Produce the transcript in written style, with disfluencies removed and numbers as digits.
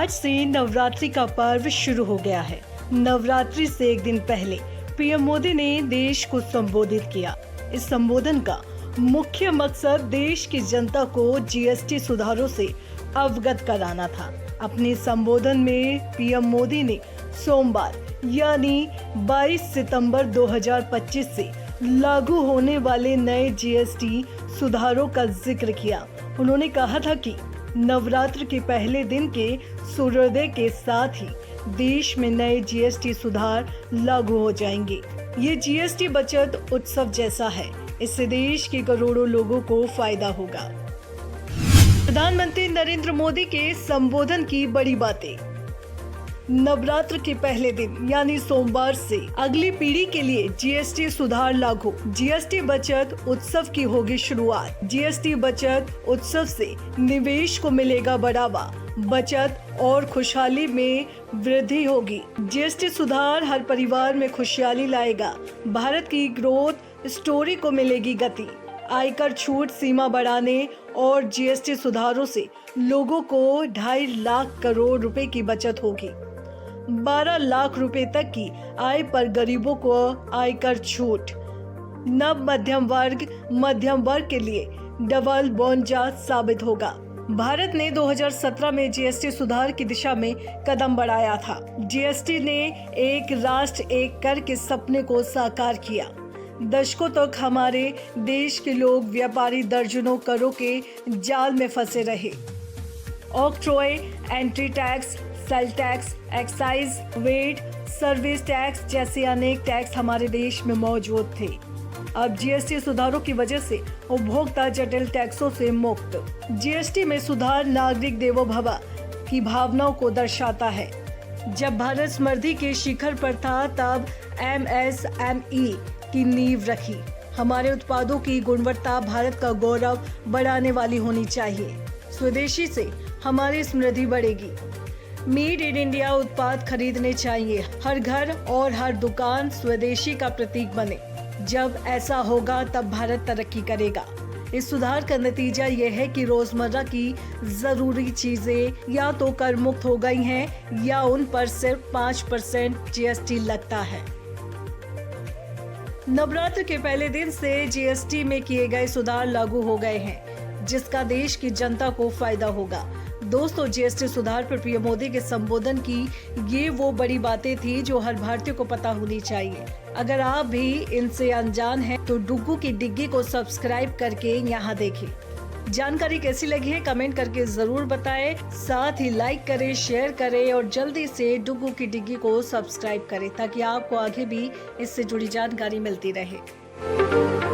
आज से नवरात्रि का पर्व शुरू हो गया है। नवरात्रि से एक दिन पहले पीएम मोदी ने देश को संबोधित किया। इस संबोधन का मुख्य मकसद देश की जनता को जीएसटी सुधारों से अवगत कराना था। अपने संबोधन में पीएम मोदी ने सोमवार यानी 22 सितंबर 2025 से लागू होने वाले नए जीएसटी सुधारों का जिक्र किया। उन्होंने कहा था कि नवरात्र के पहले दिन के सूर्योदय के साथ ही देश में नए जीएसटी सुधार लागू हो जाएंगे। ये जीएसटी बचत उत्सव जैसा है। इससे देश के करोड़ों लोगों को फायदा होगा। प्रधानमंत्री नरेंद्र मोदी के संबोधन की बड़ी बातें। नवरात्र के पहले दिन यानी सोमवार से अगली पीढ़ी के लिए जीएसटी सुधार लागू। जीएसटी बचत उत्सव की होगी शुरुआत। जीएसटी बचत उत्सव से निवेश को मिलेगा बढ़ावा, बचत और खुशहाली में वृद्धि होगी। जीएसटी सुधार हर परिवार में खुशहाली लाएगा। भारत की ग्रोथ स्टोरी को मिलेगी गति। आयकर छूट सीमा बढ़ाने और जीएसटी सुधारों से लोगों को 2.5 लाख करोड़ रुपए की बचत होगी। 12 लाख रुपए तक की आय पर गरीबों को आयकर छूट। नव मध्यम वर्ग के लिए डबल बोनजा साबित होगा। भारत ने 2017 में जीएसटी सुधार की दिशा में कदम बढ़ाया था। जीएसटी ने एक राष्ट्र एक कर के सपने को साकार किया। दशकों तक हमारे देश के लोग व्यापारी दर्जनों करों के जाल में फंसे रहे। Octroi, entry tax, sale tax, excise, VAT, service tax जैसे अनेक टैक्स हमारे देश में मौजूद थे। अब जीएसटी सुधारों की वजह से उपभोक्ता जटिल टैक्सों से मुक्त। जीएसटी में सुधार नागरिक देवो भव की भावनाओं को दर्शाता है। जब भारत समृद्धि के शिखर पर था तब एमएसएमई की नींव रखी। हमारे उत्पादों की गुणवत्ता भारत का गौरव बढ़ाने वाली होनी चाहिए। स्वदेशी से हमारी समृद्धि बढ़ेगी। मेड इन इंडिया उत्पाद खरीदने चाहिए। हर घर और हर दुकान स्वदेशी का प्रतीक बने। जब ऐसा होगा तब भारत तरक्की करेगा। इस सुधार का नतीजा यह है कि रोजमर्रा की जरूरी चीजें या तो कर मुक्त हो गई हैं या उन पर सिर्फ 5% जीएसटी लगता है। नवरात्र के पहले दिन से जीएसटी में किए गए सुधार लागू हो गए हैं, जिसका देश की जनता को फायदा होगा। दोस्तों, जीएसटी सुधार पर पीएम मोदी के संबोधन की ये वो बड़ी बातें थी जो हर भारतीय को पता होनी चाहिए। अगर आप भी इनसे अनजान हैं तो डुग्गू की डिग्गी को सब्सक्राइब करके यहाँ देखें। जानकारी कैसी लगी है कमेंट करके जरूर बताएं। साथ ही लाइक करें, शेयर करें और जल्दी से डुग्गू की डिग्गी को सब्सक्राइब करें ताकि आपको आगे भी इससे जुड़ी जानकारी मिलती रहे।